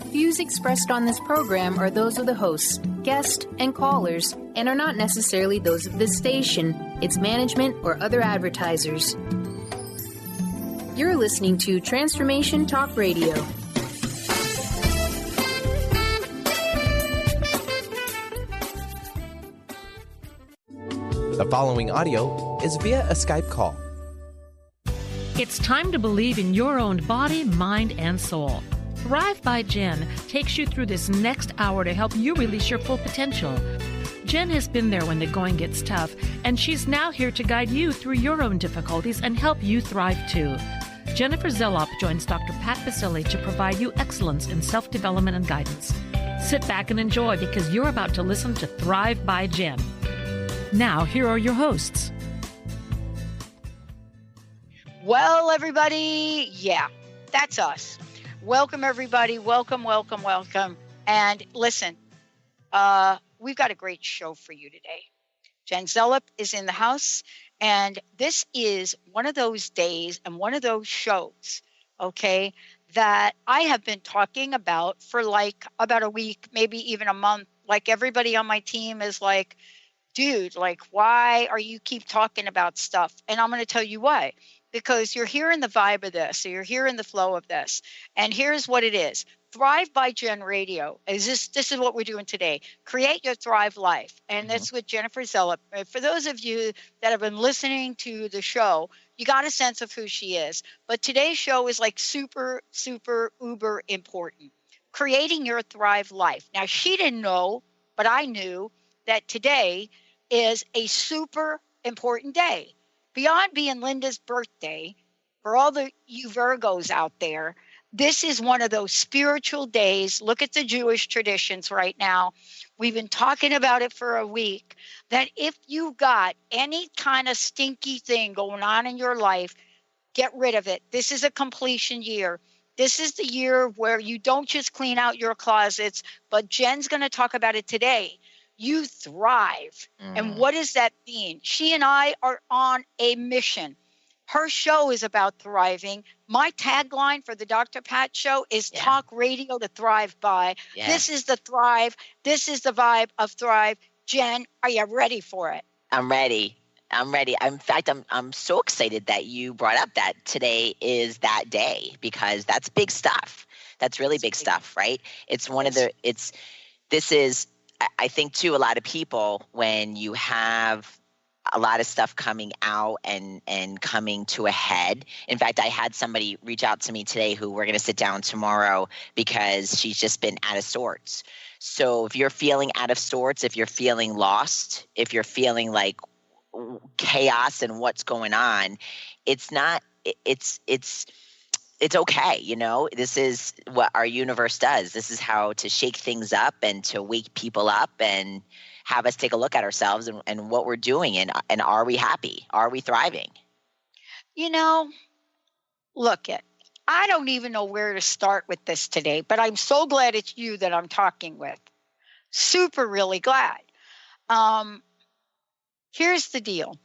Views expressed on this program are those of the hosts, guests, and callers, and are not necessarily those of this station, its management, or other advertisers. You're listening to Transformation Talk Radio. The following audio is via a Skype call. It's time to believe in your own body, mind, and soul. Thrive by Jen takes you through this next hour to help you release your full potential. Jen has been there when the going gets tough, and she's now here to guide you through your own difficulties and help you thrive too. Jennifer Zelop joins Dr. Pat Basile to provide you excellence in self-development and guidance. Sit back and enjoy because you're about to listen to Thrive by Jen. Now, here are your hosts. Well, everybody, yeah, that's us. Welcome, everybody. Welcome. And listen, we've got a great show for you today. Jen Zelop is in the house, and this is one of those days and one of those shows, okay, that I have been talking about for like about a week, maybe even a month. Like everybody on my team is like, dude, like, why are you keep talking about stuff? And I'm going to tell you why. Because you're hearing the vibe of this, or you're hearing the flow of this. And here's what it is. Thrive by Jen Radio. This is what we're doing today. Create your Thrive life. And that's with Jennifer Zelop. For those of you that have been listening to the show, you got a sense of who she is. But today's show is like super, super, uber important. Creating your Thrive life. Now, she didn't know, but I knew that today is a super important day. Beyond being Linda's birthday, for all the you Virgos out there, this is one of those spiritual days. Look at the Jewish traditions right now. We've been talking about it for a week, that if you got any kind of stinky thing going on in your life, get rid of it. This is a completion year. This is the year where you don't just clean out your closets, but Jen's going to talk about it today. You thrive. And what does that mean? She and I are on a mission. Her show is about thriving. My tagline for the Dr. Pat show is Talk Radio to Thrive By. Yeah. This is the Thrive. This is the vibe of Thrive. Jen, are you ready for it? I'm ready. In fact, I'm so excited that you brought up that today is that day, because that's big stuff. That's really big stuff, right? It's one of the, this is, I think, too, a lot of people, when you have a lot of stuff coming out and coming to a head. In fact, I had somebody reach out to me today who we're going to sit down tomorrow because she's just been out of sorts. So if you're feeling out of sorts, if you're feeling lost, if you're feeling like chaos and what's going on, it's okay. You know, this is what our universe does. This is how to shake things up and to wake people up and have us take a look at ourselves and what we're doing. And are we happy? Are we thriving? You know, I don't even know where to start with this today, but I'm so glad it's you that I'm talking with. Super really glad. Here's the deal.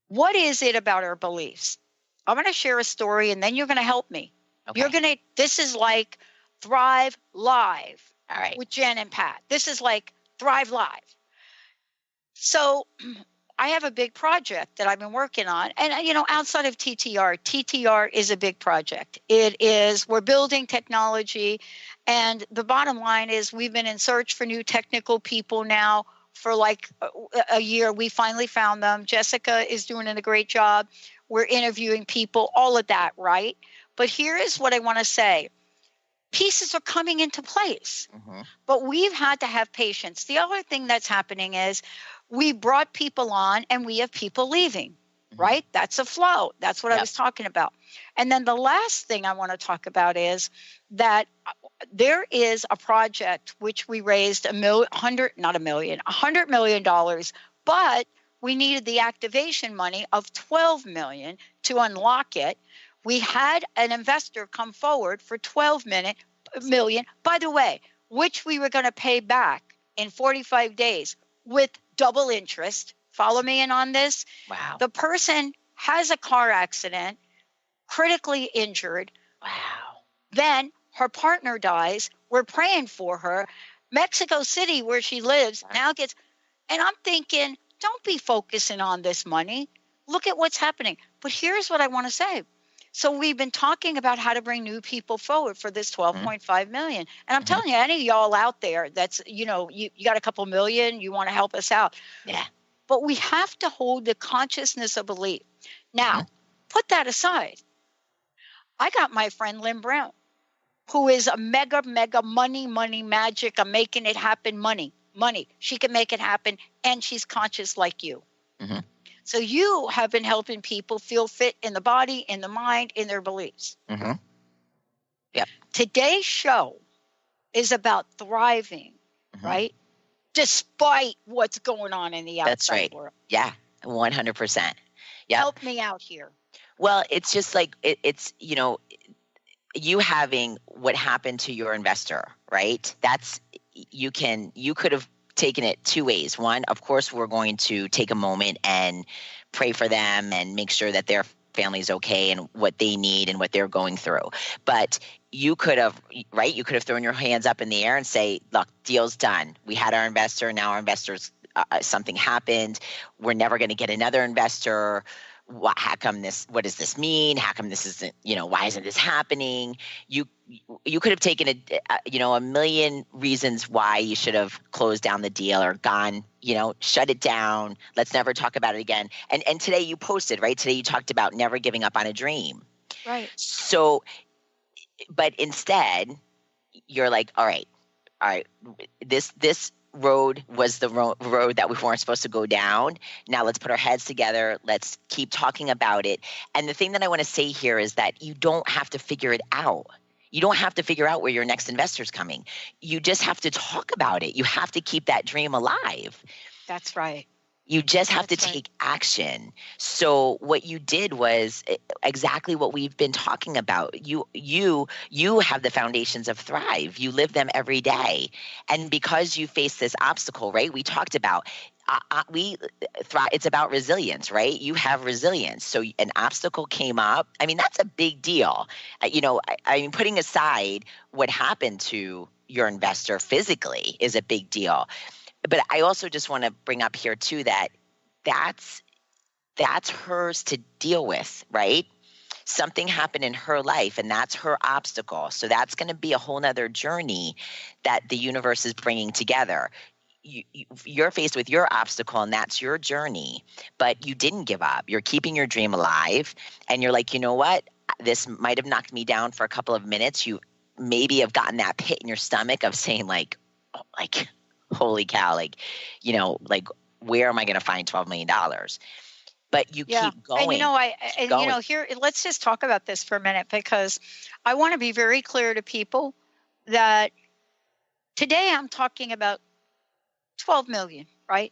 What is it about our beliefs? I'm going to share a story, and then you're going to help me. Okay. This is like Thrive Live, all right, with Jen and Pat. This is like Thrive Live. So I have a big project that I've been working on. And, you know, outside of TTR is a big project. We're building technology. And the bottom line is we've been in search for new technical people now for like a year. We finally found them. Jessica is doing a great job. We're interviewing people, all of that, right? But here is what I want to say. Pieces are coming into place, but we've had to have patience. The other thing that's happening is we brought people on and we have people leaving, right? That's a flow. That's what I was talking about. And then the last thing I want to talk about is that there is a project which we raised $100 million, but we needed the activation money of $12 million to unlock it. We had an investor come forward for $12 million, by the way, which we were going to pay back in 45 days with double interest. Follow me in on this. Wow. The person has a car accident, critically injured. Wow. Then her partner dies. We're praying for her. Mexico City, where she lives, now gets, and I'm thinking, don't be focusing on this money. Look at what's happening. But here's what I want to say. So we've been talking about how to bring new people forward for this 12.5 million. And I'm telling you, any of y'all out there that's, you got a couple million, you want to help us out. Yeah. But we have to hold the consciousness of belief. Now, put that aside. I got my friend Lynn Brown, who is a mega money magic. I'm making it happen money. She can make it happen, and she's conscious like you. Mm-hmm. So you have been helping people feel fit in the body, in the mind, in their beliefs. Mm-hmm. Yep. Today's show is about thriving, right? Despite what's going on in the outside That's right. world. Yeah, 100%. Yeah. Help me out here. Well, it's just like it's you having what happened to your investor, right? That's you could have taken it two ways. One, of course, we're going to take a moment and pray for them and make sure that their family's okay and what they need and what they're going through. But you could have, right? You could have thrown your hands up in the air and say, look, deal's done. We had our investor. Now our investors, something happened. We're never going to get another investor. How come this? What does this mean? How come this isn't? Why isn't this happening? You could have taken a million reasons why you should have closed down the deal or gone. Shut it down. Let's never talk about it again. And today you posted, right? Today you talked about never giving up on a dream. Right. So, but instead, you're like, all right. This road was the road that we weren't supposed to go down. Now let's put our heads together. Let's keep talking about it. And the thing that I want to say here is that you don't have to figure it out. You don't have to figure out where your next investor's coming. You just have to talk about it. You have to keep that dream alive. That's right. You just have to take action. So what you did was exactly what we've been talking about. You have the foundations of Thrive. You live them every day. And because you face this obstacle, right? We talked about Thrive. It's about resilience, right? You have resilience. So an obstacle came up. I mean, that's a big deal. I mean, putting aside what happened to your investor physically is a big deal. But I also just want to bring up here too that's hers to deal with, right? Something happened in her life and that's her obstacle. So that's going to be a whole nother journey that the universe is bringing together. You're faced with your obstacle and that's your journey, but you didn't give up. You're keeping your dream alive and you're like, you know what? This might have knocked me down for a couple of minutes. You maybe have gotten that pit in your stomach of saying holy cow, where am I going to find $12 million? But you keep going. And here, let's just talk about this for a minute because I want to be very clear to people that today I'm talking about 12 million, right?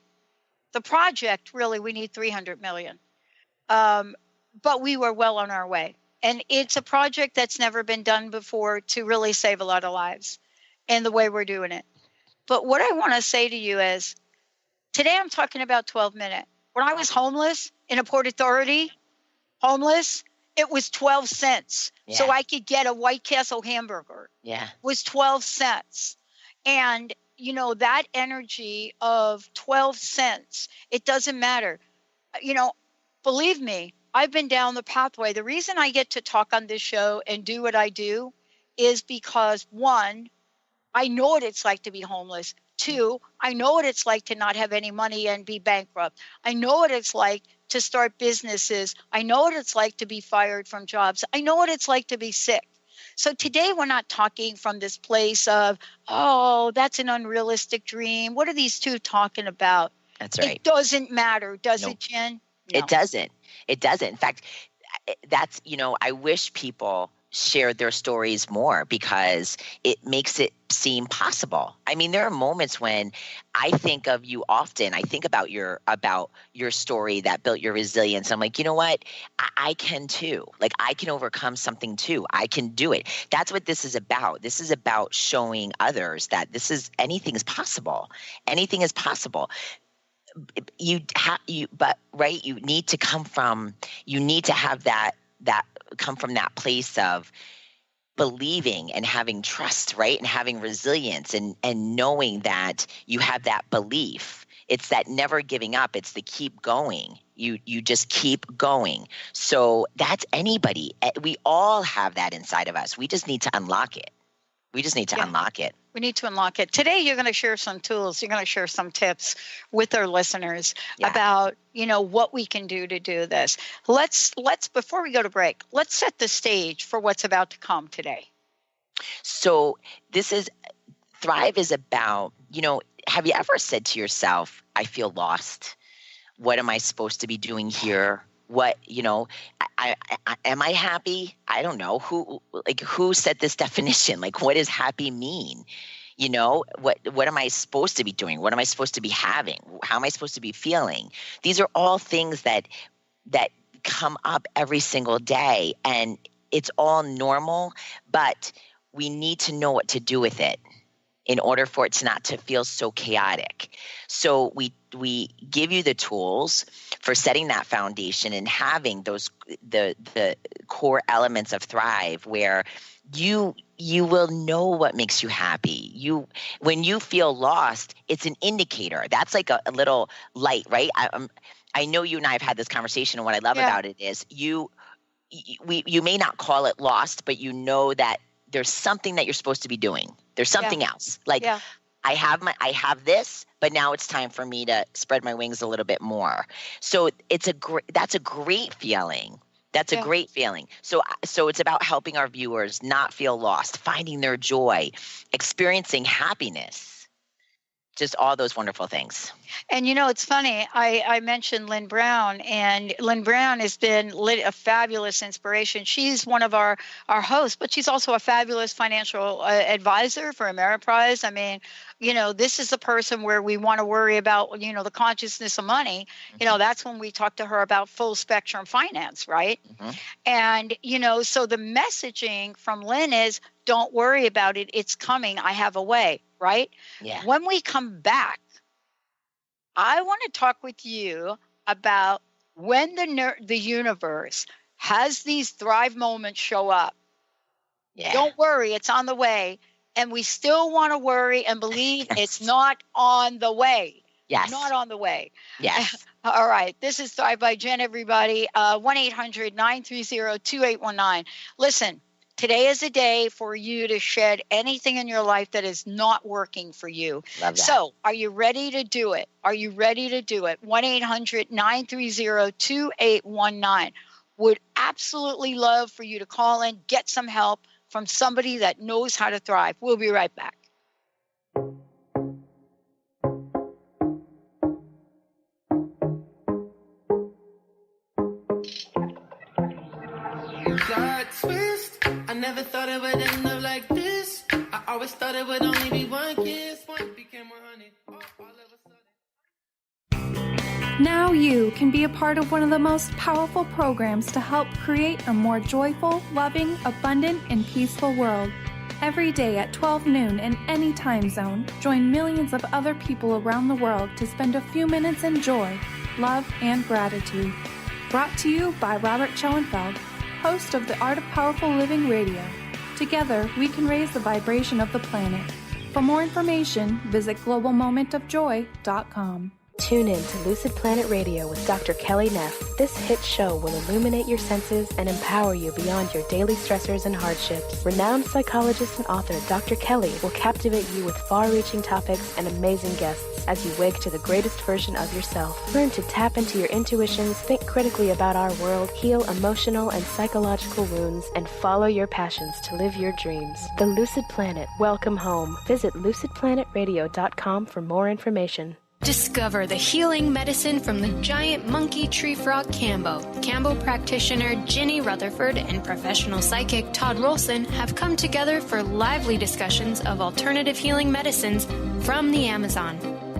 The project, really, we need 300 million. But we were well on our way. And it's a project that's never been done before to really save a lot of lives in the way we're doing it. But what I want to say to you is, today I'm talking about 12 minutes. When I was homeless in a Port Authority, it was 12 cents. Yeah. So I could get a White Castle hamburger. Yeah. It was 12 cents. And, that energy of 12 cents, it doesn't matter. Believe me, I've been down the pathway. The reason I get to talk on this show and do what I do is because, one, I know what it's like to be homeless. Two, I know what it's like to not have any money and be bankrupt. I know what it's like to start businesses. I know what it's like to be fired from jobs. I know what it's like to be sick. So today we're not talking from this place of, oh, that's an unrealistic dream. What are these two talking about? That's right. It doesn't matter, does it, Jen? No. It doesn't. It doesn't. In fact, that's, I wish people shared their stories more because it makes it seem possible. I mean, there are moments when I think of you often. I think about your story that built your resilience. I'm like, you know what? I can too. Like, I can overcome something too. I can do it. That's what this is about. This is about showing others that anything is possible. Anything is possible. You need to have that come from that place of believing and having trust, right? And having resilience and knowing that you have that belief. It's that never giving up. It's the keep going. You just keep going. So that's anybody. We all have that inside of us. We just need to unlock it. We just need to unlock it. We need to unlock it. Today, you're going to share some tools. You're going to share some tips with our listeners about, what we can do to do this. Let's before we go to break, let's set the stage for what's about to come today. So Thrive is about, have you ever said to yourself, I feel lost? What am I supposed to be doing here? What, am I happy? I don't know. Who said this definition? Like, what does happy mean? What am I supposed to be doing? What am I supposed to be having? How am I supposed to be feeling? These are all things that come up every single day, and it's all normal, but we need to know what to do with it in order for it not to feel so chaotic. So we give you the tools for setting that foundation and having those the core elements of Thrive, where you will know what makes you happy. When you feel lost, it's an indicator. That's like a little light, right? I know you and I have had this conversation, and what I love about it is you may not call it lost, but you know that there's something that you're supposed to be doing. There's something else. Like I have this, but now it's time for me to spread my wings a little bit more. So that's a great feeling. That's a great feeling. So it's about helping our viewers not feel lost, finding their joy, experiencing happiness. Just all those wonderful things. And it's funny, I mentioned Lynn Brown, and Lynn Brown has been a fabulous inspiration. She's one of our hosts, but she's also a fabulous financial advisor for Ameriprise. I mean, this is the person where we want to worry about, the consciousness of money. Mm-hmm. That's when we talk to her about full spectrum finance, right? Mm-hmm. And, so the messaging from Lynn is, don't worry about it. It's coming. I have a way, right? Yeah. When we come back, I want to talk with you about when the universe has these Thrive moments show up. Yeah. Don't worry, it's on the way. And we still want to worry and believe it's not on the way. Yes. Not on the way. Yes. All right. This is Thrive by Jen, everybody. 1-800-930-2819. Listen. Today is a day for you to shed anything in your life that is not working for you. Love that. So are you ready to do it? Are you ready to do it? 1-800-930-2819. Would absolutely love for you to call in, get some help from somebody that knows how to thrive. We'll be right back. I never thought it would end up like this. I always thought it would only be one kiss. One became 100. All of a sudden. Now you can be a part of one of the most powerful programs to help create a more joyful, loving, abundant, and peaceful world. Every day at 12 noon in any time zone, join millions of other people around the world to spend a few minutes in joy, love, and gratitude. Brought to you by Robert Schoenfeld, host of the Art of Powerful Living Radio. Together, we can raise the vibration of the planet. For more information, visit globalmomentofjoy.com. Tune in to Lucid Planet Radio with Dr. Kelly Neff. This hit show will illuminate your senses and empower you beyond your daily stressors and hardships. Renowned psychologist and author Dr. Kelly will captivate you with far-reaching topics and amazing guests as you wake to the greatest version of yourself. Learn to tap into your intuitions, think critically about our world, heal emotional and psychological wounds, and follow your passions to live your dreams. The Lucid Planet. Welcome home. Visit lucidplanetradio.com for more information. Discover the healing medicine from the giant monkey tree frog Cambo. Cambo practitioner Ginny Rutherford and professional psychic Todd Rolson have come together for lively discussions of alternative healing medicines from the Amazon.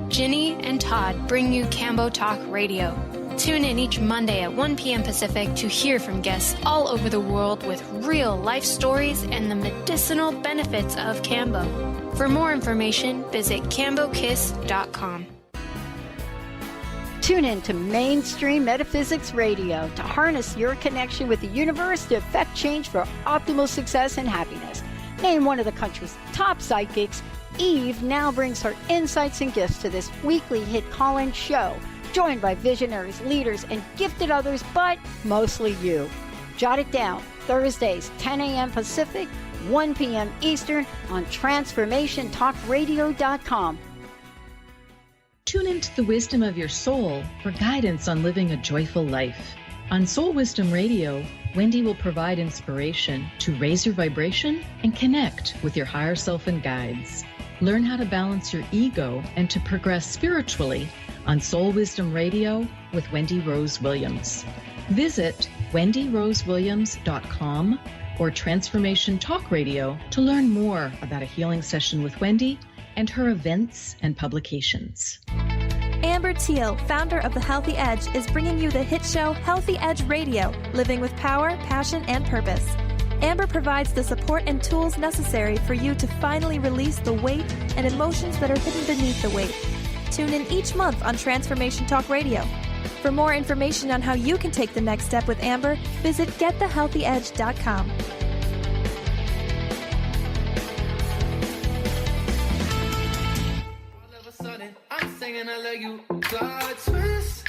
Ginny and Todd bring you Cambo Talk Radio. Tune in each Monday at 1 p.m. Pacific to hear from guests all over the world with real life stories and the medicinal benefits of Cambo. For more information, visit cambokiss.com. Tune in to Mainstream Metaphysics Radio to harness your connection with the universe to effect change for optimal success and happiness. Named one of the country's top psychics, Eve now brings her insights and gifts to this weekly hit call-in show, joined by visionaries, leaders, and gifted others, but mostly you. Jot it down, Thursdays, 10 a.m. Pacific, 1 p.m. Eastern on TransformationTalkRadio.com. Tune into the wisdom of your soul for guidance on living a joyful life. On Soul Wisdom Radio, Wendy will provide inspiration to raise your vibration and connect with your higher self and guides. Learn how to balance your ego and to progress spiritually on Soul Wisdom Radio with Wendy Rose Williams. Visit wendyrosewilliams.com or Transformation Talk Radio to learn more about a healing session with Wendy and her events and publications. Amber Teal, founder of The Healthy Edge, is bringing you the hit show Healthy Edge Radio, living with power, passion, and purpose. Amber provides the support and tools necessary for you to finally release the weight and emotions that are hidden beneath the weight. Tune in each month on Transformation Talk Radio. For more information on how you can take the next step with Amber, visit getthehealthyedge.com. I'm singing I love you, God twist.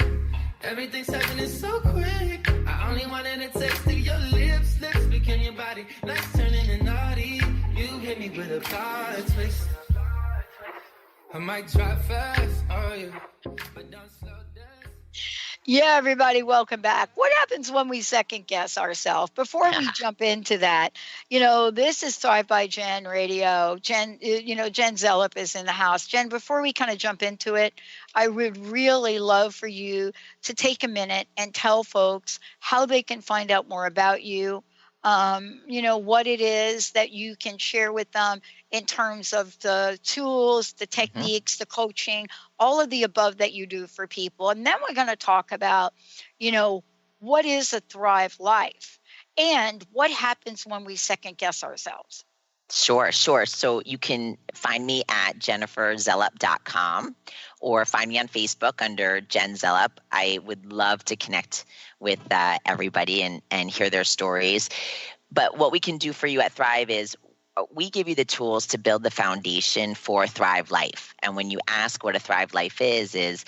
Everything's happening so quick. I only wanted a taste of your lips became your body. Let's turn into naughty. You hit me with a God twist. I might drive fast, oh yeah, but don't slow down. Yeah, everybody, welcome back. What happens when we second guess ourselves? Before we jump into that, this is Thrive by Jen Radio. Jen Zelop is in the house. Jen, before we kind of jump into it, I would really love for you to take a minute and tell folks how they can find out more about you, what it is that you can share with them in terms of the tools, the techniques, the coaching, all of the above that you do for people. And then we're going to talk about, what is a Thrive life and what happens when we second guess ourselves. Sure. So you can find me at jenniferzelop.com or find me on Facebook under Jen Zelop. I would love to connect with everybody and hear their stories. But what we can do for you at Thrive is we give you the tools to build the foundation for Thrive Life. And when you ask what a Thrive Life is,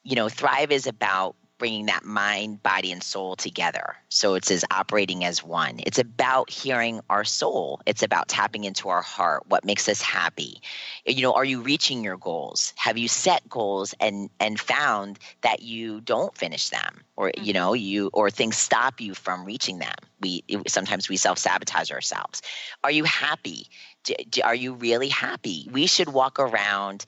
Thrive is about bringing that mind, body, and soul together. So it's as operating as one. It's about hearing our soul. It's about tapping into our heart, what makes us happy. Are you reaching your goals? Have you set goals and found that you don't finish them, or or things stop you from reaching them? Sometimes we self-sabotage ourselves. Are you happy? Are you really happy? We should walk around.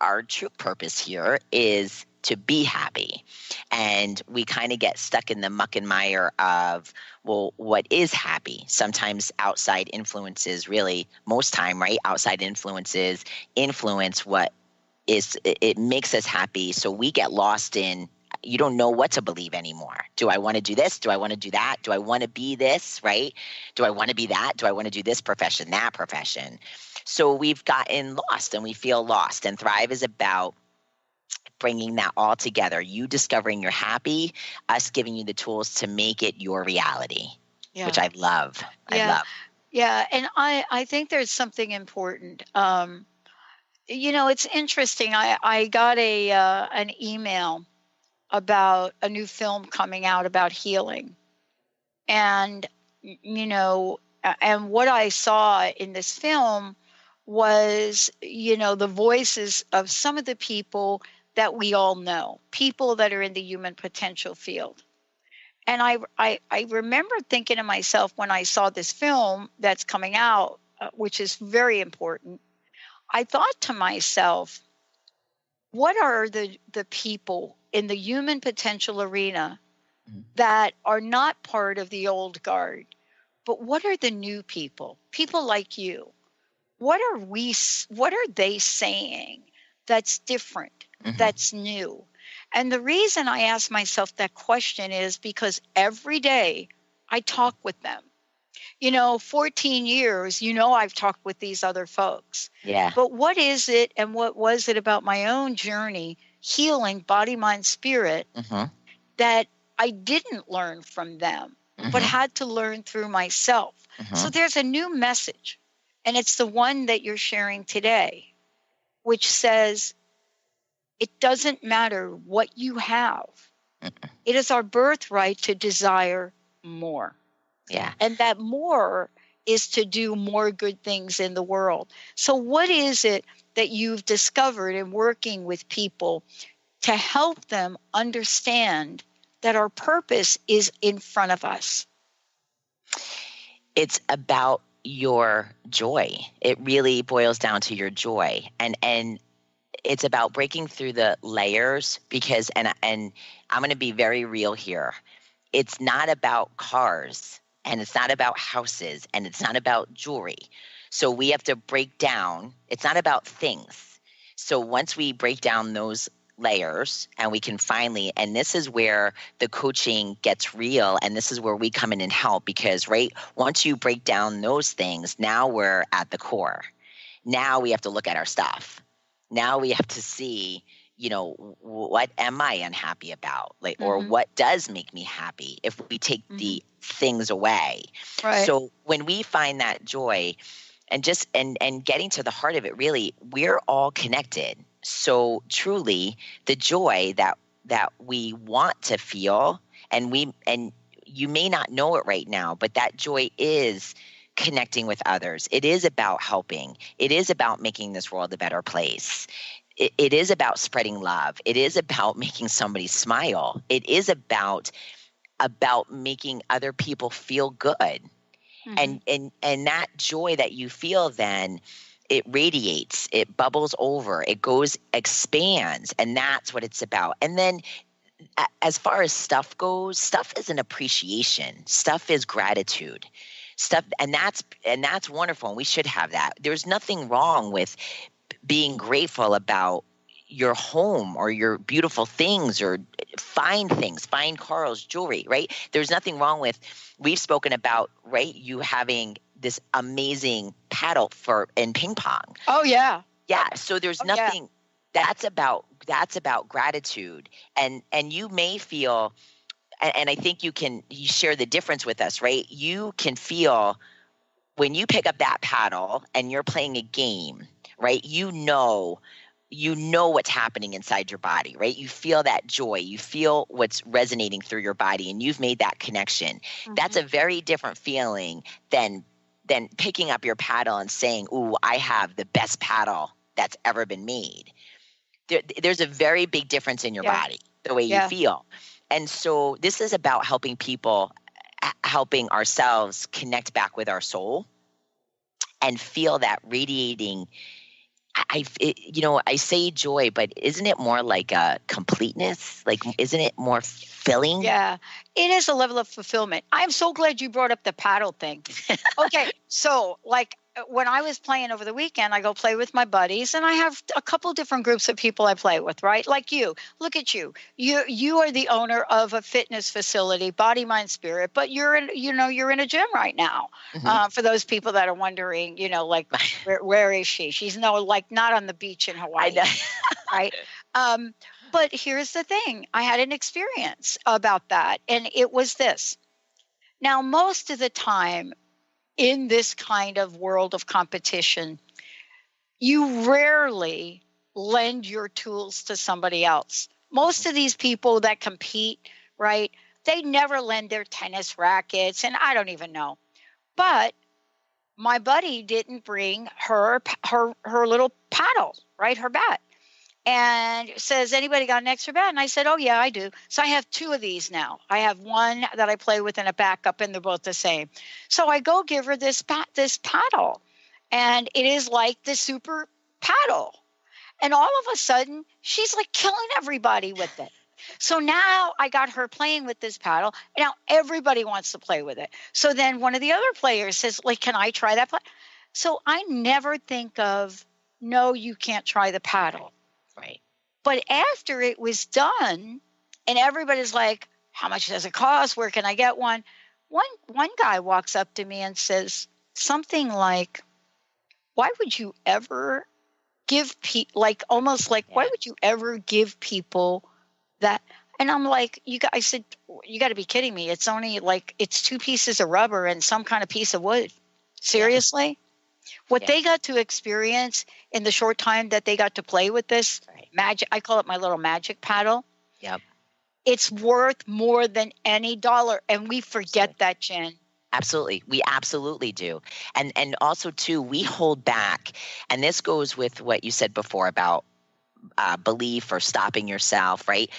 Our true purpose here is to be happy. And we kind of get stuck in the muck and mire of, well, what is happy? Sometimes outside influences, really most time, right? Outside influences influence what it makes us happy. So we get lost in, you don't know what to believe anymore. Do I want to do this? Do I want to do that? Do I want to be this, right? Do I want to be that? Do I want to do this profession, that profession? So we've gotten lost and we feel lost. And Thrive is about bringing that all together. You discovering you're happy, us giving you the tools to make it your reality, which I love. Yeah, and I think there's something important. It's interesting. I got an email about a new film coming out about healing. And, and what I saw in this film was, the voices of some of the people that we all know, people that are in the human potential field. And I remember thinking to myself when I saw this film that's coming out, which is very important, I thought to myself, what are the people in the human potential arena that are not part of the old guard, but what are the new people like you? What are they saying that's different, that's new? And the reason I ask myself that question is because every day I talk with them. 14 years, I've talked with these other folks. Yeah. But what is it and what was it about my own journey healing body, mind, spirit Mm-hmm. that I didn't learn from them, but had to learn through myself. So there's a new message, and it's the one that you're sharing today, which says it doesn't matter what you have. It is our birthright to desire more. Yeah. And that more is to do more good things in the world. So what is it that you've discovered in working with people to help them understand that our purpose is in front of us? It's about your joy. It really boils down to your joy. And it's about breaking through the layers because, and I'm going to be very real here. It's not about cars, and it's not about houses, and it's not about jewelry. So we have to break down. It's not about things. So once we break down those layers and we can finally, and this is where the coaching gets real, and this is where we come in and help, because right, once you break down those things, now we're at the core. Now we have to look at our stuff. Now we have to see, what am I unhappy about? Or what does make me happy if we take the things away. Right. So when we find that joy and just and getting to the heart of it, really, we're all connected. So truly the joy that we want to feel, and you may not know it right now, but that joy is connecting with others. It is about helping. It is about making this world a better place. It is about spreading love. It is about making somebody smile. It is about making other people feel good. And that joy that you feel then, it radiates, it bubbles over, it expands, and that's what it's about. And then as far as stuff goes, stuff is an appreciation. Stuff is gratitude. Stuff, and that's wonderful, and we should have that. There's nothing wrong with being grateful about your home or your beautiful things or fine things, fine cars, jewelry, right? There's nothing wrong with, we've spoken about, right, you having this amazing paddle in ping pong. Oh, yeah. Yeah, so there's nothing, that's about gratitude. And you may feel, and I think you share the difference with us, right? You can feel when you pick up that paddle and you're playing a game, right? You know what's happening inside your body, right? You feel that joy. You feel what's resonating through your body, and you've made that connection. That's a very different feeling than picking up your paddle and saying, "Ooh, I have the best paddle that's ever been made." There's a very big difference in your body, the way you feel. And so this is about helping people, helping ourselves connect back with our soul and feel that radiating. I say joy, but isn't it more like a completeness? Like, isn't it more filling? Yeah, it is a level of fulfillment. I'm so glad you brought up the paddle thing. Okay, so when I was playing over the weekend, I go play with my buddies, and I have a couple different groups of people I play with, right? Like you. Look at you. You are the owner of a fitness facility, Body, Mind, Spirit, but you're in a gym right now. For those people that are wondering, where is she? She's not on the beach in Hawaii, right? But here's the thing. I had an experience about that, and it was this. Now, most of the time, in this kind of world of competition, you rarely lend your tools to somebody else. Most of these people that compete, right, they never lend their tennis rackets, and I don't even know. But my buddy didn't bring her little paddle, right, her bat. And says, anybody got an extra bat? And I said, oh, yeah, I do. So I have two of these now. I have one that I play with and a backup, and they're both the same. So I go give her this paddle, and it is like the super paddle. And all of a sudden, she's like killing everybody with it. So now I got her playing with this paddle. And now everybody wants to play with it. So then one of the other players says, can I try that? So I never think of, no, you can't try the paddle. Right. But after it was done, and everybody's like, how much does it cost? Where can I get one? One guy walks up to me and says something like, why would you ever give people, like, almost like, why would you ever give people that? And I'm like, I said, you got to be kidding me. It's only like, it's 2 pieces of rubber and some kind of piece of wood. Seriously? Yeah. What they got to experience in the short time that they got to play with this magic, I call it my little magic paddle. Yep. It's worth more than any dollar. And we forget that, Jen. Absolutely. We absolutely do. And also, too, we hold back. And this goes with what you said before about belief or stopping yourself, right?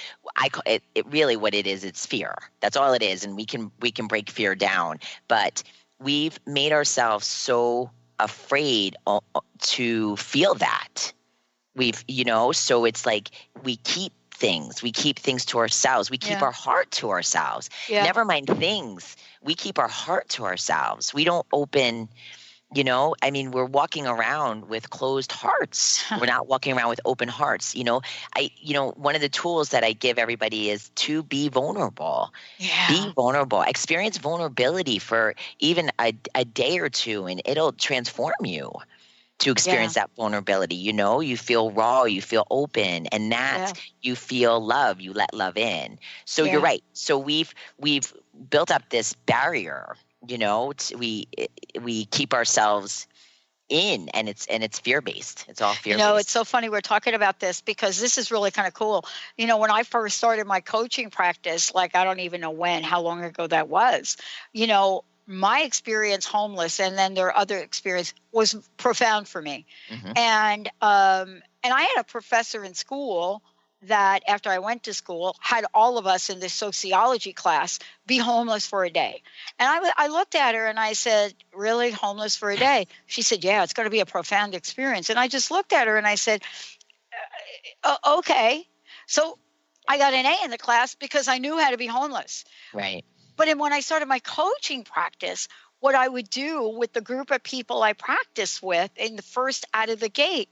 It really what it is, it's fear. That's all it is. And we can break fear down. But we've made ourselves so afraid to feel that. So it's like we keep things to ourselves. We keep our heart to ourselves. Yeah. Never mind things. We keep our heart to ourselves. We don't open, we're walking around with closed hearts. We're not walking around with open hearts. One of the tools that I give everybody is to be vulnerable. Yeah. Be vulnerable. Experience vulnerability for even a day or two, and it'll transform you. To experience that vulnerability, you feel raw, you feel open, and you feel love, you let love in. So you're right. So we've built up this barrier, we keep ourselves in, and it's fear-based. It's all fear-based. It's so funny we're talking about this because this is really kind of cool. When I first started my coaching practice, like I don't even know how long ago that was, my experience homeless and then their other experience was profound for me. Mm-hmm. And I had a professor in school that after I went to school had all of us in this sociology class be homeless for a day. And I looked at her and I said, really, homeless for a day? She said, yeah, it's going to be a profound experience. And I just looked at her and I said, okay. So I got an A in the class because I knew how to be homeless. Right. But when I started my coaching practice, what I would do with the group of people I practice with in the first out of the gate,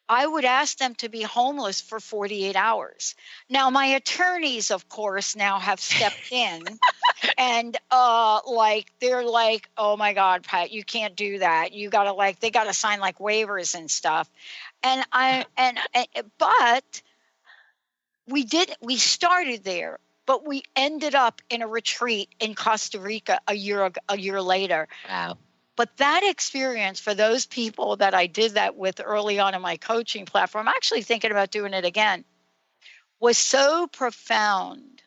I would ask them to be homeless for 48 hours. Now, my attorneys, of course, now have stepped in and they're like, oh my God, Pat, you can't do that. You got to they got to sign waivers and stuff. But we started there. But we ended up in a retreat in Costa Rica a year later. Wow. But that experience for those people that I did that with early on in my coaching platform, I'm actually thinking about doing it again, was so profound.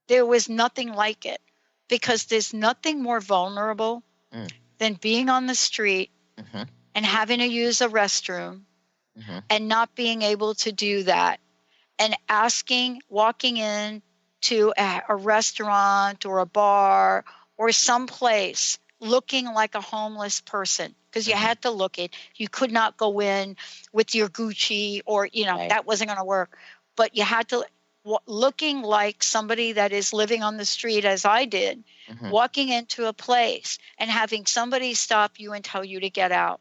There was nothing like it because there's nothing more vulnerable than being on the street and having to use a restroom and not being able to do that and walking in to a restaurant or a bar or someplace looking like a homeless person because you had to look it. You could not go in with your Gucci or, that wasn't going to work. But you had to looking like somebody that is living on the street as I did, walking into a place and having somebody stop you and tell you to get out.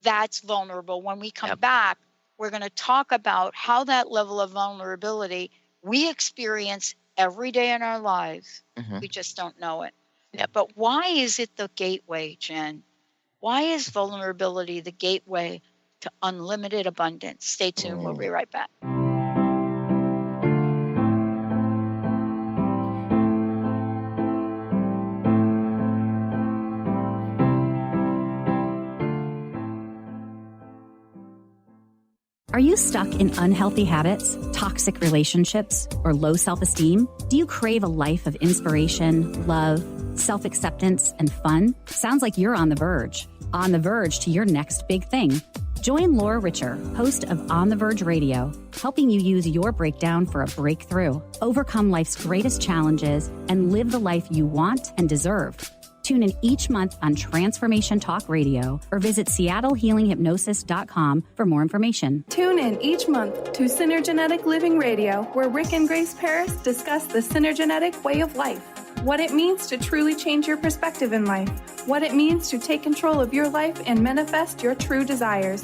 That's vulnerable. When we come back, we're going to talk about how that level of vulnerability we experience every day in our lives. We just don't know it. Yep. But why is it the gateway, Jen? Why is vulnerability the gateway to unlimited abundance? Stay tuned. We'll be right back. Are you stuck in unhealthy habits, toxic relationships, or low self-esteem? Do you crave a life of inspiration, love, self-acceptance, and fun? Sounds like you're on the verge to your next big thing. Join Laura Richer, host of On the Verge Radio, helping you use your breakdown for a breakthrough, overcome life's greatest challenges, and live the life you want and deserve. Tune in each month on Transformation Talk Radio or visit SeattleHealingHypnosis.com for more information. Tune in each month to Synergenetic Living Radio, where Rick and Grace Paris discuss the synergenetic way of life, what it means to truly change your perspective in life, what it means to take control of your life and manifest your true desires.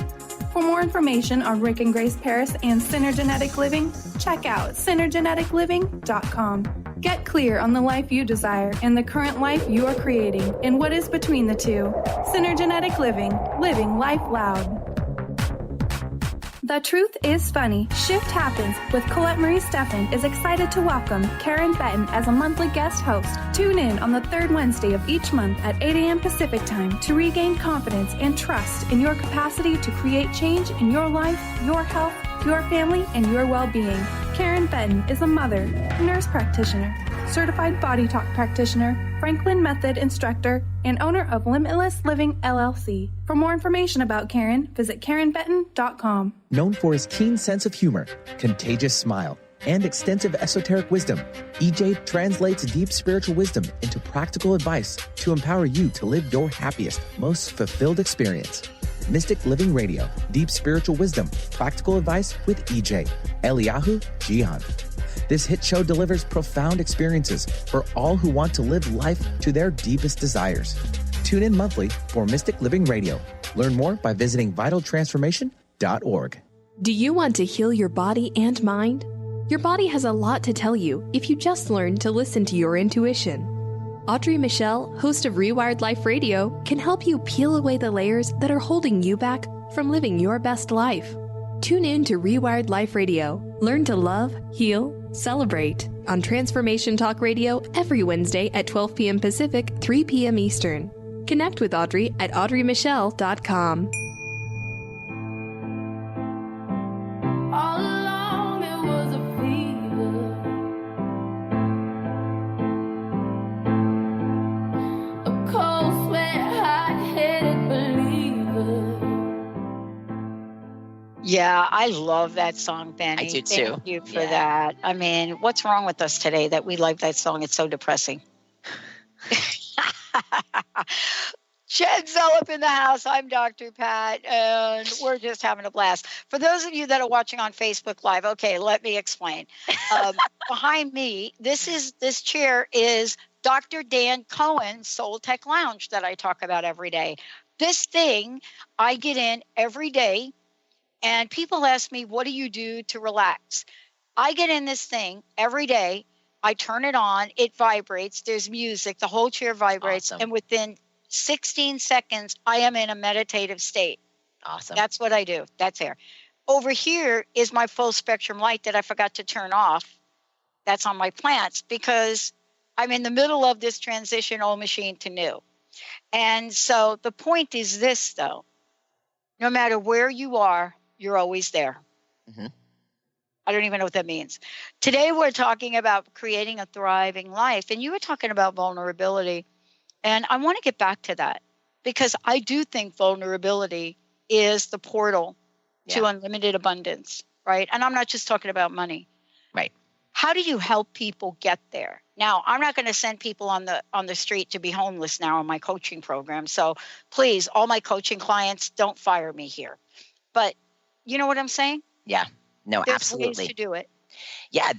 For more information on Rick and Grace Paris and Synergenetic Living, check out synergeneticliving.com. Get clear on the life you desire and the current life you are creating and what is between the two. Synergenetic Living, living life loud. The Truth is Funny. Shift Happens with Colette Marie Steffen is excited to welcome Karen Benton as a monthly guest host. Tune in on the third Wednesday of each month at 8 a.m. Pacific Time to regain confidence and trust in your capacity to create change in your life, your health, your family, and your well-being. Karen Benton is a mother, nurse practitioner, certified body talk practitioner, Franklin Method instructor, and owner of Limitless Living LLC. For more information about Karen, visit KarenBenton.com. Known for his keen sense of humor, contagious smile, and extensive esoteric wisdom, EJ translates deep spiritual wisdom into practical advice to empower you to live your happiest, most fulfilled experience. Mystic Living Radio, Deep Spiritual Wisdom, Practical Advice with EJ, Eliyahu Jihan. This hit show delivers profound experiences for all who want to live life to their deepest desires. Tune in monthly for Mystic Living Radio. Learn more by visiting vitaltransformation.org. Do you want to heal your body and mind? Your body has a lot to tell you if you just learn to listen to your intuition. Audrey Michelle, host of Rewired Life Radio, can help you peel away the layers that are holding you back from living your best life. Tune in to Rewired Life Radio. Learn to love, heal, celebrate on Transformation Talk Radio every Wednesday at 12 p.m. Pacific, 3 p.m. Eastern. Connect with Audrey at audreymichelle.com. All along it was a fever, a cold sweat, hot-headed believer. Yeah, I love that song, Benny. I do too. Thank you for that. I mean, what's wrong with us today that we like that song? It's so depressing. Jen Zelop in the house. I'm Dr. Pat, and we're just having a blast. For those of you that are watching on Facebook Live, okay, let me explain. Behind me, this chair is Dr. Dan Cohen's Soul Tech Lounge that I talk about every day. This thing, I get in every day, and people ask me, what do you do to relax? I get in this thing every day. I turn it on. It vibrates. There's music. The whole chair vibrates. Awesome. And within 16 seconds, I am in a meditative state. Awesome. That's what I do. That's there. Over here is my full spectrum light that I forgot to turn off. That's on my plants because I'm in the middle of this transition, old machine to new. And so the point is this, though. No matter where you are, you're always there. Mm-hmm. I don't even know what that means. Today, we're talking about creating a thriving life. And you were talking about vulnerability. And I want to get back to that because I do think vulnerability is the portal to unlimited abundance, right? And I'm not just talking about money. Right. How do you help people get there? Now, I'm not going to send people on the street to be homeless now in my coaching program. So please, all my coaching clients, don't fire me here. But you know what I'm saying? Yeah. No, There's absolutely. ways to do it. Yeah,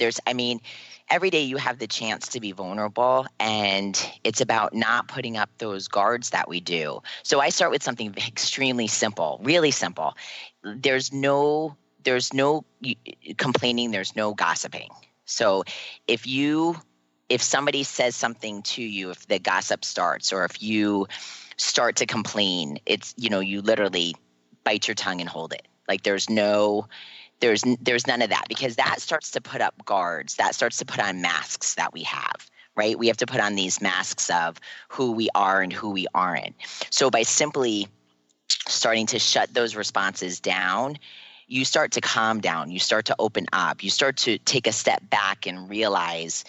every day you have the chance to be vulnerable, and it's about not putting up those guards that we do. So I start with something extremely simple, really simple. There's no complaining, there's no gossiping. So if somebody says something to you, if the gossip starts, or if you start to complain, it's, you literally bite your tongue and hold it. Like there's none of that, because that starts to put up guards. That starts to put on masks that we have, right? We have to put on these masks of who we are and who we aren't. So by simply starting to shut those responses down, you start to calm down. You start to open up. You start to take a step back and realize,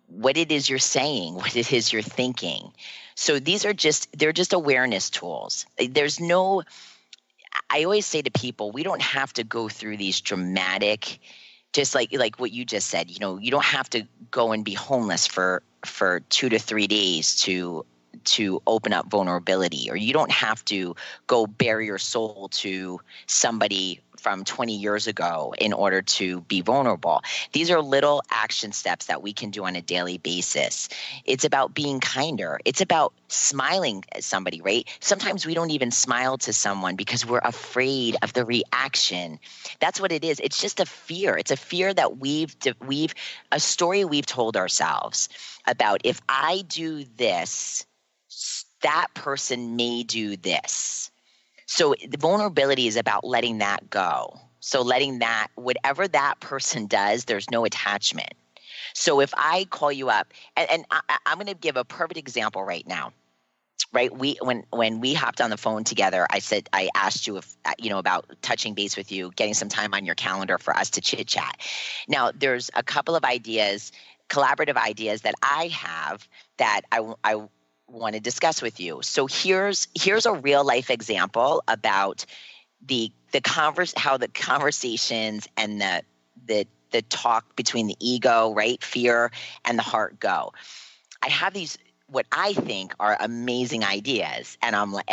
what it is you're saying, what it is you're thinking. So they're just awareness tools. I always say to people, we don't have to go through these dramatic, just like what you just said, you don't have to go and be homeless for 2 to 3 days to open up vulnerability, or you don't have to go bare your soul to somebody from 20 years ago in order to be vulnerable. These are little action steps that we can do on a daily basis. It's about being kinder. It's about smiling at somebody, right? Sometimes we don't even smile to someone because we're afraid of the reaction. That's what it is. It's just a fear. It's a fear that a story we've told ourselves about, if I do this, that person may do this. So the vulnerability is about letting that go. So letting that, whatever that person does, there's no attachment. So if I call you up, and I'm going to give a perfect example right now. Right. When we hopped on the phone together, I asked you if, about touching base with you, getting some time on your calendar for us to chit chat. Now, there's a couple of ideas, collaborative ideas that I have that I want to discuss with you. So here's a real life example about how the conversations and the talk between the ego, right, fear, and the heart go. I have these what I think are amazing ideas, and I'm like,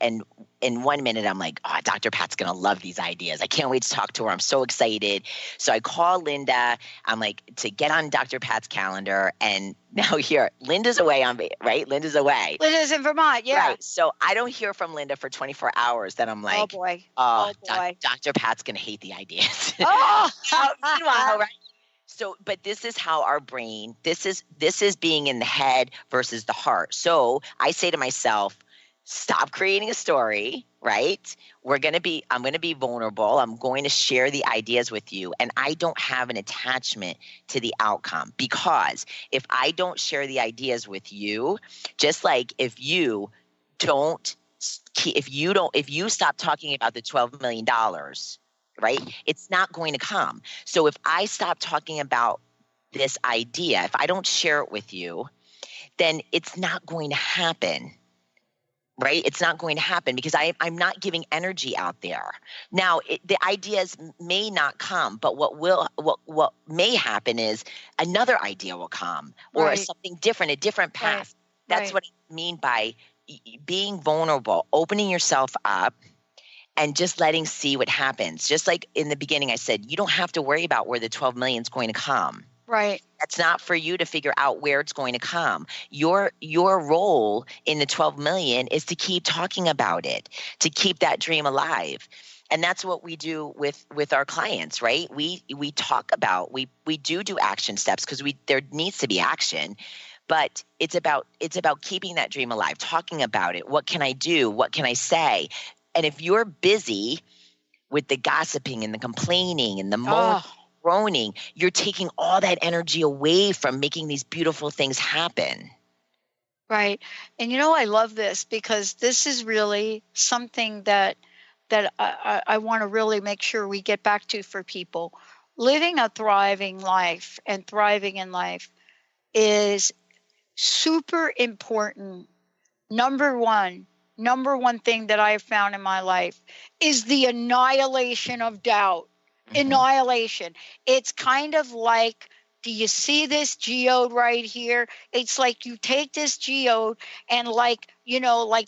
and in 1 minute I'm like, oh, Dr. Pat's gonna love these ideas. I can't wait to talk to her. I'm so excited. So I call Linda. I'm like, to get on Dr. Pat's calendar, and now here Linda's away right. Linda's away. Linda's in Vermont, yeah. Right. So I don't hear from Linda for 24 hours. Then I'm like, oh boy, Dr. Pat's gonna hate the ideas. Oh, meanwhile, right. So, but this is how our brain, this is being in the head versus the heart. So I say to myself, stop creating a story, right? I'm going to be vulnerable. I'm going to share the ideas with you. And I don't have an attachment to the outcome, because if I don't share the ideas with you, just like if you stop talking about the $12 million, right? It's not going to come. So if I stop talking about this idea, if I don't share it with you, then it's not going to happen, right? It's not going to happen because I'm not giving energy out there. Now, the ideas may not come, but what may happen is another idea will come, or something different, a different path. Right. That's what I mean by being vulnerable, opening yourself up, and just see what happens. Just like in the beginning, I said, you don't have to worry about where the 12 million is going to come. Right. That's not for you to figure out where it's going to come. Your role in the 12 million is to keep talking about it, to keep that dream alive. And that's what we do with our clients, right? We talk about, we do action steps because there needs to be action. But it's about keeping that dream alive, talking about it. What can I do? What can I say? And if you're busy with the gossiping and the complaining and the groaning, you're taking all that energy away from making these beautiful things happen. Right. And I love this because this is really something that I want to really make sure we get back to for people. Living a thriving life and thriving in life is super important. Number one thing that I have found in my life is the annihilation of doubt. Mm-hmm. Annihilation. It's kind of like, do you see this geode right here? It's like you take this geode and like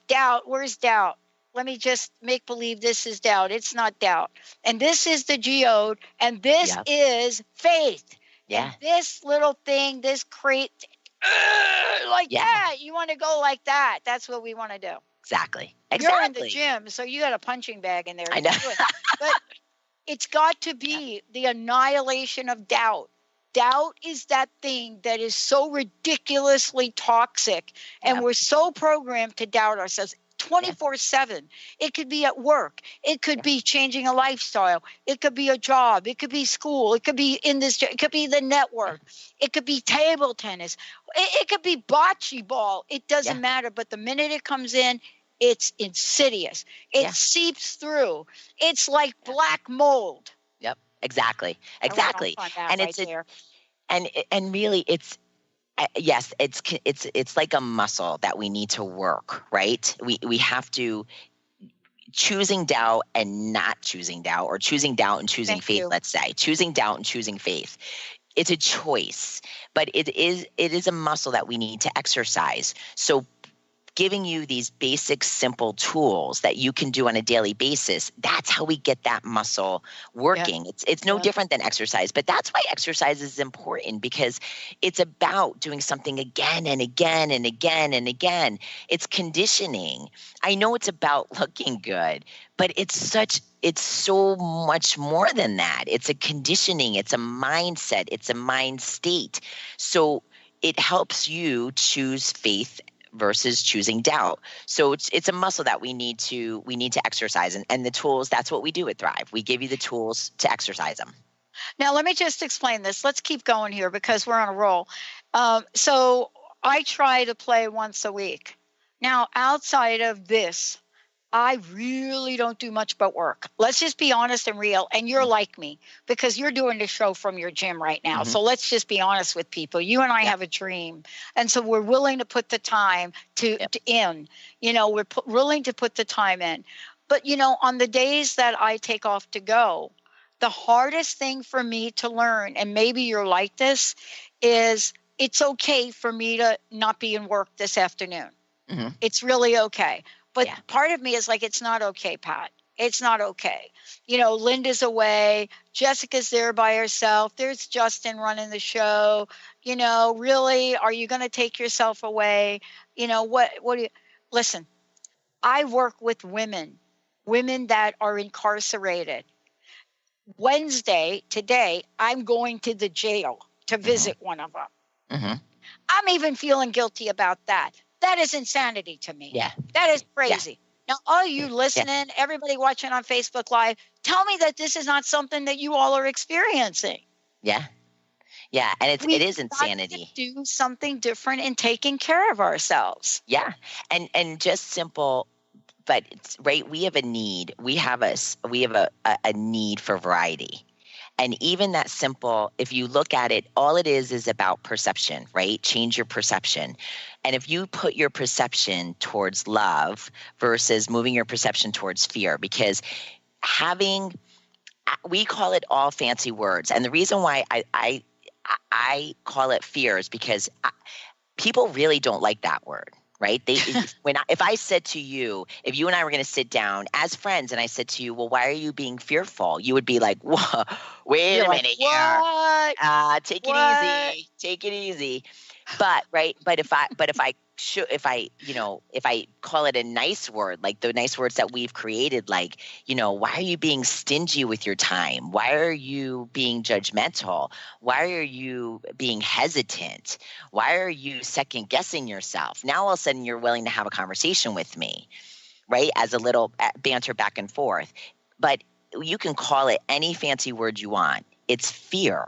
doubt. Where's doubt? Let me just make believe this is doubt. It's not doubt. And this is the geode, and this is faith. Yeah. And this little thing, this crate, that. You want to go like that. That's what we want to do. Exactly. You're in the gym, so you got a punching bag in there. I know. But it's got to be the annihilation of doubt. Doubt is that thing that is so ridiculously toxic, and we're so programmed to doubt ourselves 24/7. It could be at work. It could be changing a lifestyle. It could be a job. It could be school. It could be in this. It could be the network. It could be table tennis. It could be bocce ball. It doesn't matter. But the minute it comes in, it's insidious. It seeps through. It's like black mold. Yep. Exactly. And it's and really it's yes, it's like a muscle that we need to work, right? We have to choosing doubt and not choosing doubt, or choosing doubt and choosing faith. Let's say choosing doubt and choosing faith. It's a choice, but it is a muscle that we need to exercise. So giving you these basic, simple tools that you can do on a daily basis, that's how we get that muscle working. Yeah. It's no different than exercise, but that's why exercise is important, because it's about doing something again and again and again and again. It's conditioning. I know it's about looking good, but it's so much more than that. It's a conditioning. It's a mindset. It's a mind state. So it helps you choose faith versus choosing doubt. So it's a muscle that we need to exercise, and the tools, that's what we do at Thrive. We give you the tools to exercise them. Now, let me just explain this. Let's keep going here because we're on a roll. So I try to play once a week. Now, outside of this, I really don't do much but work. Let's just be honest and real. And you're like me because you're doing the show from your gym right now. So let's just be honest with people. You and I have a dream. And so we're willing to put the time to in. We're willing to put the time in. But, on the days that I take off to go, the hardest thing for me to learn, and maybe you're like this, is it's okay for me to not be in work this afternoon. Mm-hmm. It's really okay. But part of me is like, it's not okay, Pat. It's not okay. Linda's away. Jessica's there by herself. There's Justin running the show. Really, are you going to take yourself away? What do you, listen, I work with women that are incarcerated. Wednesday, today, I'm going to the jail to visit one of them. Mm-hmm. I'm even feeling guilty about that. That is insanity to me. Yeah. That is crazy. Yeah. Now, all you listening, everybody watching on Facebook Live, tell me that this is not something that you all are experiencing. Yeah. Yeah. And it is insanity. To do something different in taking care of ourselves. Yeah. And just simple, but right. We have a need. We have a need for variety. And even that simple, if you look at it, all it is about perception, right? Change your perception. And if you put your perception towards love versus moving your perception towards fear, because we call it all fancy words. And the reason why I call it fear is because people really don't like that word. Right? If I said to you, if you and I were going to sit down as friends and I said to you, well, why are you being fearful? You would be like, whoa, wait a minute here. Take it easy. But if I call it a nice word, like the nice words that we've created, like, why are you being stingy with your time? Why are you being judgmental? Why are you being hesitant? Why are you second guessing yourself? Now all of a sudden you're willing to have a conversation with me, right? As a little banter back and forth. But you can call it any fancy word you want. It's fear.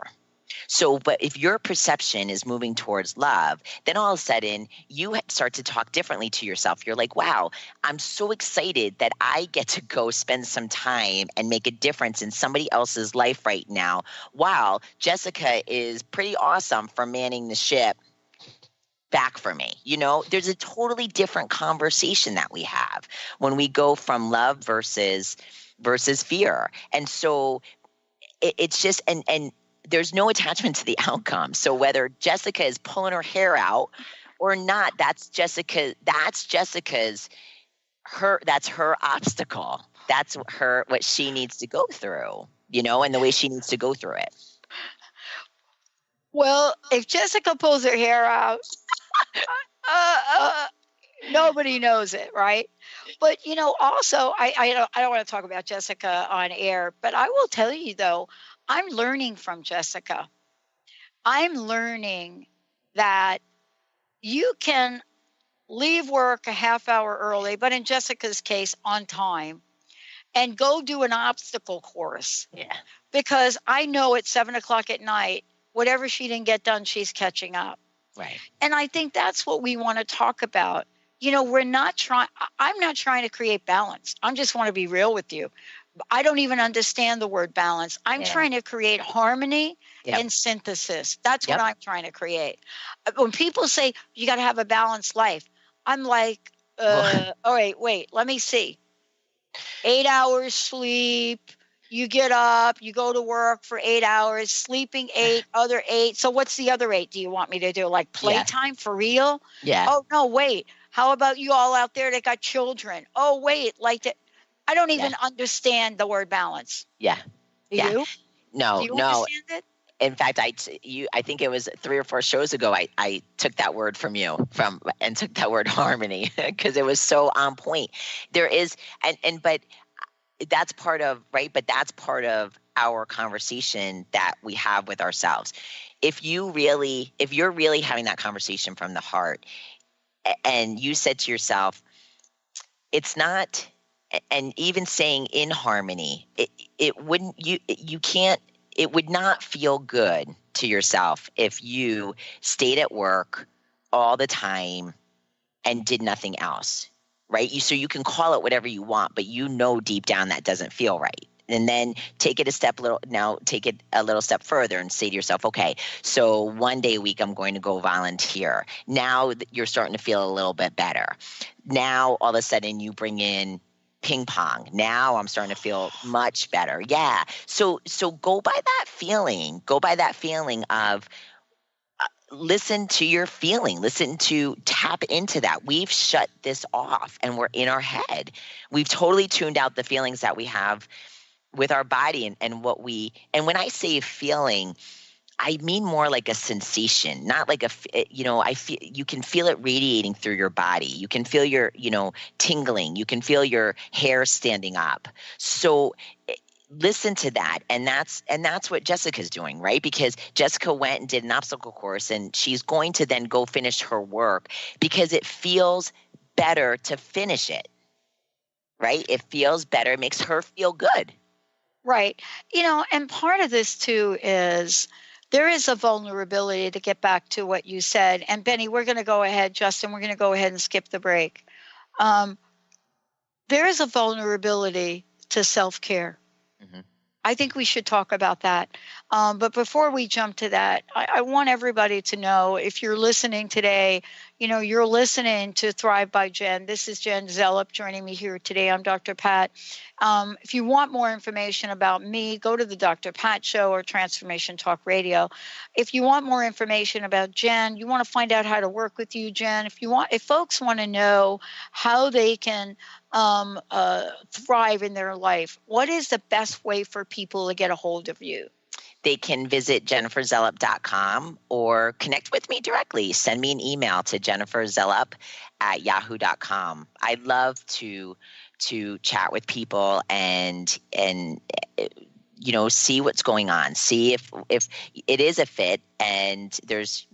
So, but if your perception is moving towards love, then all of a sudden you start to talk differently to yourself. You're like, wow, I'm so excited that I get to go spend some time and make a difference in somebody else's life right now. Wow, Jessica is pretty awesome for manning the ship back for me. There's a totally different conversation that we have when we go from love versus fear. And so it's just, and there's no attachment to the outcome. So whether Jessica is pulling her hair out or not, that's her obstacle. That's what she needs to go through, and the way she needs to go through it. Well, if Jessica pulls her hair out, nobody knows it, right? But, also, I don't want to talk about Jessica on air, but I will tell you, though, I'm learning from Jessica. I'm learning that you can leave work a half hour early, but in Jessica's case, on time, and go do an obstacle course. Yeah. Because I know at 7:00 at night, whatever she didn't get done, she's catching up. Right. And I think that's what we want to talk about. I'm not trying to create balance. I just want to be real with you. I don't even understand the word balance. I'm trying to create harmony and synthesis. That's what I'm trying to create. When people say you got to have a balanced life, I'm like, all right, wait, let me see. 8 hours sleep. You get up, you go to work for 8 hours, sleeping 8, other 8. So what's the other 8 do you want me to do? Like playtime for real? Yeah. Oh, no, wait. How about you all out there that got children? Oh, wait, like that. I don't even understand the word balance. Yeah. Do you? No, do you understand it? In fact, I think it was 3 or 4 shows ago, I took that word from you and took that word harmony because it was so on point. There is, but that's part of, right? But that's part of our conversation that we have with ourselves. If you're really having that conversation from the heart, and you said to yourself, it's not, and even saying in harmony, it wouldn't, you can't, it would not feel good to yourself if you stayed at work all the time and did nothing else, right? So you can call it whatever you want, but deep down that doesn't feel right. And then take it a little step further and say to yourself, okay, so one day a week I'm going to go volunteer. Now you're starting to feel a little bit better. Now all of a sudden you bring in ping pong. Now I'm starting to feel much better. Yeah. So go by that feeling. Go by that feeling of listen to your feeling. Tap into that. We've shut this off and we're in our head. We've totally tuned out the feelings that we have with our body and when I say feeling, I mean more like a sensation, not like I feel, you can feel it radiating through your body. You can feel your, tingling. You can feel your hair standing up. So listen to that. And that's what Jessica's doing, right? Because Jessica went and did an obstacle course and she's going to then go finish her work because it feels better to finish it, right? It feels better. It makes her feel good. Right. And part of this too is there is a vulnerability, to get back to what you said. And Benny, we're going to go ahead, Justin, we're going to go ahead and skip the break. There is a vulnerability to self-care. Mm-hmm. I think we should talk about that. But before we jump to that, I want everybody to know, if you're listening today, you're listening to Thrive by Jen. This is Jen Zelop joining me here today. I'm Dr. Pat. If you want more information about me, go to the Dr. Pat Show or Transformation Talk Radio. If you want more information about Jen, you want to find out how to work with you, Jen. If folks want to know how they can thrive in their life, what is the best way for people to get a hold of you? They can visit jenniferzelop.com or connect with me directly. Send me an email to jenniferzelop@yahoo.com. I love to chat with people and see what's going on. See if it is a fit, and there's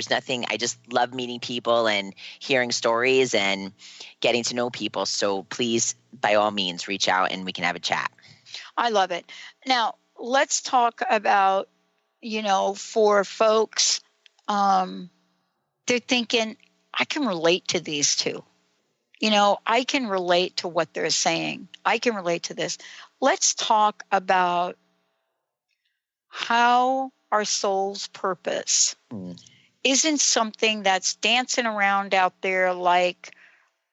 nothing. I just love meeting people and hearing stories and getting to know people. So please, by all means, reach out and we can have a chat. I love it. Now, let's talk about, for folks, they're thinking, I can relate to these two. I can relate to what they're saying. I can relate to this. Let's talk about how our soul's purpose isn't something that's dancing around out there like,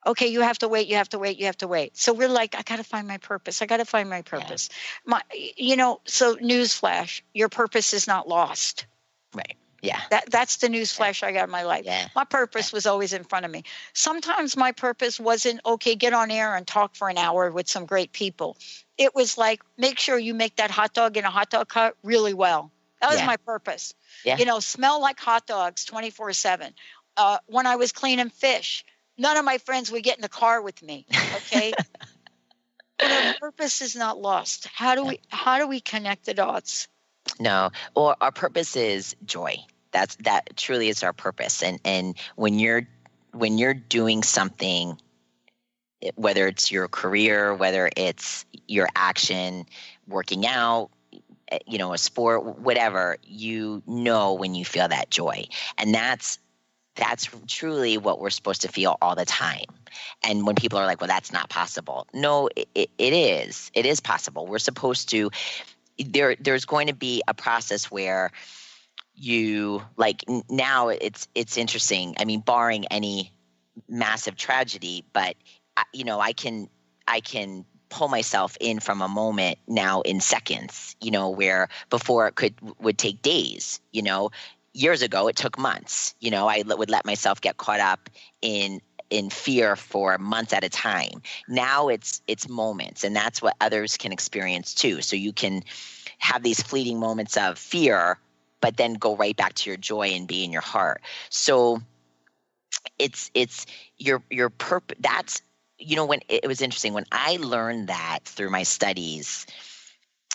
okay, you have to wait, you have to wait, you have to wait. So we're like, I got to find my purpose. I got to find my purpose. Yeah. So newsflash, your purpose is not lost. Right. Yeah. That's the newsflash I got in my life. Yeah. My purpose was always in front of me. Sometimes my purpose wasn't, okay, get on air and talk for an hour with some great people. It was like, make sure you make that hot dog in a hot dog cart really well. That was my purpose. Yeah. Smell like hot dogs 24/7. When I was cleaning fish, none of my friends would get in the car with me. Okay. But our purpose is not lost. How do we connect the dots? No, or our purpose is joy. That truly is our purpose. And when you're doing something, whether it's your career, whether it's your action, working out, a sport, whatever, when you feel that joy. And that's truly what we're supposed to feel all the time. And when people are like, well, that's not possible. No, it is. It is possible. We're supposed to, there's going to be a process where now it's interesting. I mean, barring any massive tragedy, but I can pull myself in from a moment now in seconds, where before it would take days, years ago, it took months. I would let myself get caught up in fear for months at a time. Now it's moments, and that's what others can experience too. So you can have these fleeting moments of fear, but then go right back to your joy and be in your heart. So it's your purpose. That's, when it was interesting when I learned that through my studies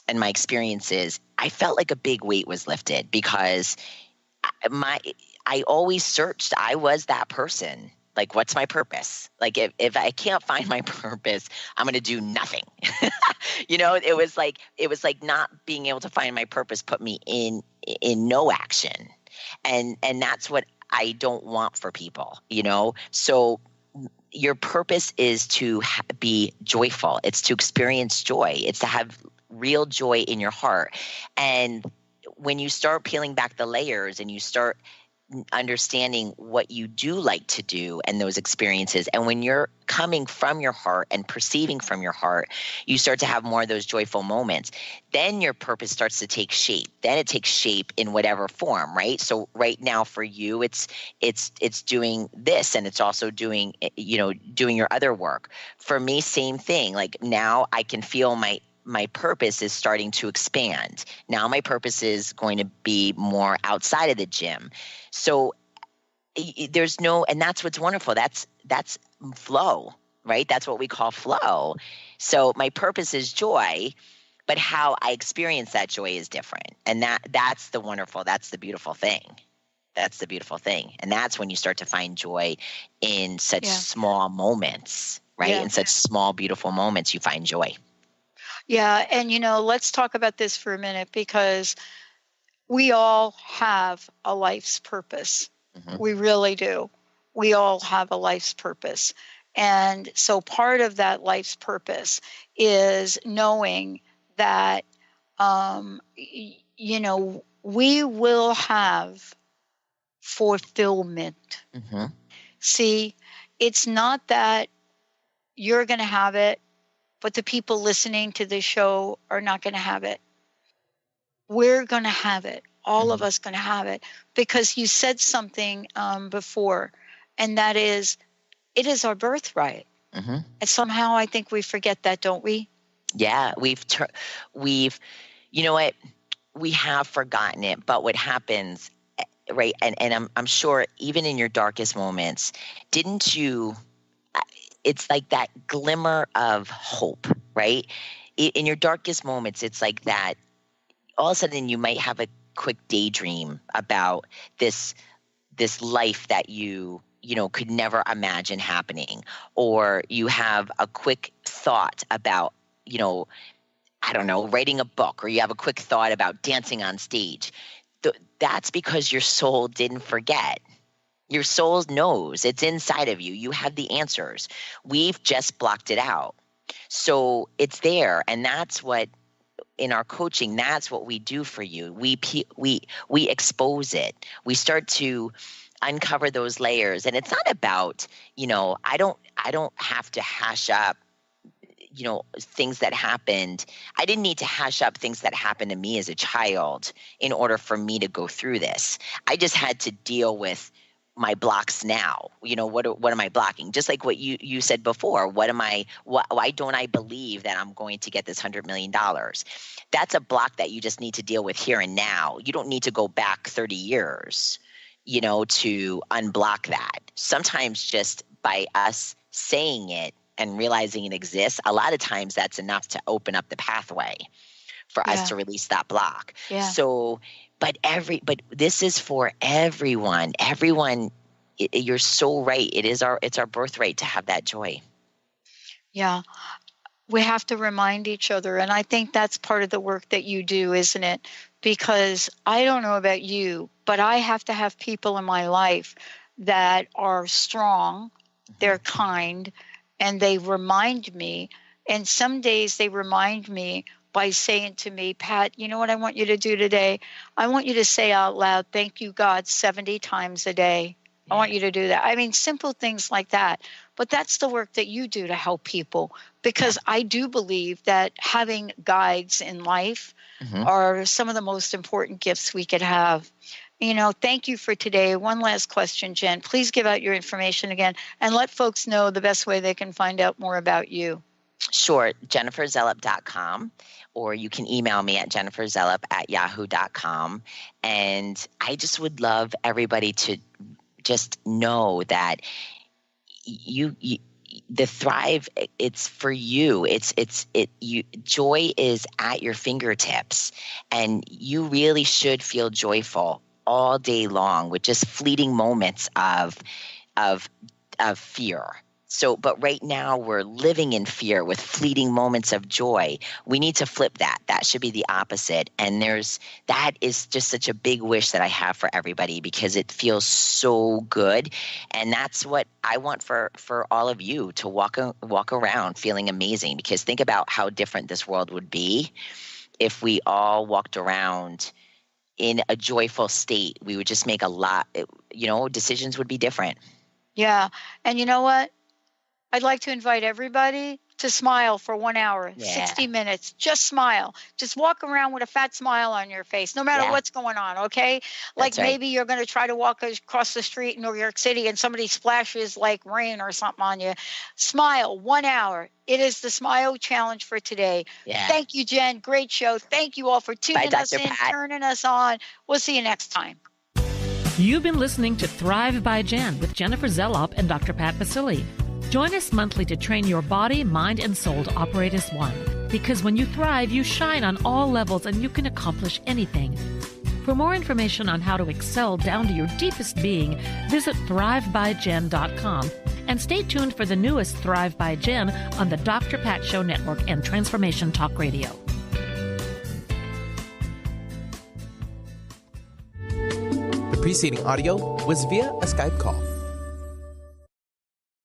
and my experiences, I felt like a big weight was lifted, because I always searched. I was that person. Like, what's my purpose? Like, if I can't find my purpose, I'm going to do nothing. It was like not being able to find my purpose put me in no action. And that's what I don't want for people, So your purpose is to be joyful. It's to experience joy. It's to have real joy in your heart. And when you start peeling back the layers and you start understanding what you do like to do and those experiences, and when you're coming from your heart and perceiving from your heart, you start to have more of those joyful moments. Then your purpose starts to take shape. Then it takes shape in whatever form, right? So right now for you, it's doing this, and it's also doing your other work. For me, same thing. Like, now I can feel my purpose is starting to expand. Now my purpose is going to be more outside of the gym. So and that's what's wonderful. That's flow, right? That's what we call flow. So my purpose is joy, but how I experience that joy is different. And that's the wonderful, that's the beautiful thing. That's the beautiful thing. And that's when you start to find joy in such small moments, right? Yeah. In such small, beautiful moments, you find joy. Yeah. And, let's talk about this for a minute, because we all have a life's purpose. Mm-hmm. We really do. We all have a life's purpose. And so part of that life's purpose is knowing that, we will have fulfillment. Mm-hmm. See, it's not that you're going to have it, but the people listening to this show are not going to have it. We're going to have it. All of us going to have it, because you said something before, and that is, it is our birthright. Mm-hmm. And somehow I think we forget that, don't we? Yeah, we've you know what? We have forgotten it, but what happens, right? And I'm sure even in your darkest moments, didn't you? It's like that glimmer of hope, right? In your darkest moments, it's like that. All of a sudden, you might have a quick daydream about this life that you could never imagine happening, or you have a quick thought about I don't know, writing a book, or you have a quick thought about dancing on stage. That's because your soul didn't forget. Your soul knows. It's inside of you. You have the answers. We've just blocked it out. So it's there, and that's what, in our coaching, that's what we do for you. We expose it. We start to uncover those layers, and it's not about, I don't have to hash up things that happened. I didn't need to hash up things that happened to me as a child in order for me to go through this. I just had to deal with my blocks now. What am I blocking? Just like what you said before. Why don't I believe that I'm going to get this $100 million? That's a block that you just need to deal with here and now. You don't need to go back 30 years, to unblock that. Sometimes just by us saying it and realizing it exists, a lot of times that's enough to open up the pathway for us to release that block. Yeah. So, but this is for everyone. Everyone, you're so right. It's our birthright to have that joy. Yeah. We have to remind each other. And I think that's part of the work that you do, isn't it? Because I don't know about you, but I have to have people in my life that are strong, they're kind, and they remind me. And some days they remind me by saying to me, Pat, you know what I want you to do today? I want you to say out loud, thank you, God, 70 times a day. I want you to do that. I mean, simple things like that. But that's the work that you do to help people, because I do believe that having guides in life are some of the most important gifts we could have. Thank you for today. One last question, Jen. Please give out your information again and let folks know the best way they can find out more about you. Sure. JenniferZelop.com, or you can email me at JenniferZelop@yahoo.com. And I just would love everybody to just know that the Thrive, it's for you. Joy is at your fingertips, and you really should feel joyful all day long with just fleeting moments of of fear. So, but right now we're living in fear with fleeting moments of joy. We need to flip that. That should be the opposite. And that is just such a big wish that I have for everybody, because it feels so good. And that's what I want for all of you, to walk around feeling amazing. Because think about how different this world would be if we all walked around in a joyful state. We would just make a lot, decisions would be different. Yeah. And you know what? I'd like to invite everybody to smile for 1 hour, 60 minutes. Just smile. Just walk around with a fat smile on your face, no matter what's going on, okay? Like maybe you're going to try to walk across the street in New York City and somebody splashes like rain or something on you. Smile 1 hour. It is the Smile Challenge for today. Yeah. Thank you, Jen. Great show. Thank you all for tuning us in, turning us on. We'll see you next time. You've been listening to Thrive by Jen with Jennifer Zelop and Dr. Pat Basili. Join us monthly to train your body, mind, and soul to operate as one. Because when you thrive, you shine on all levels and you can accomplish anything. For more information on how to excel down to your deepest being, visit thrivebyjen.com and stay tuned for the newest Thrive by Jen on the Dr. Pat Show Network and Transformation Talk Radio. The preceding audio was via a Skype call.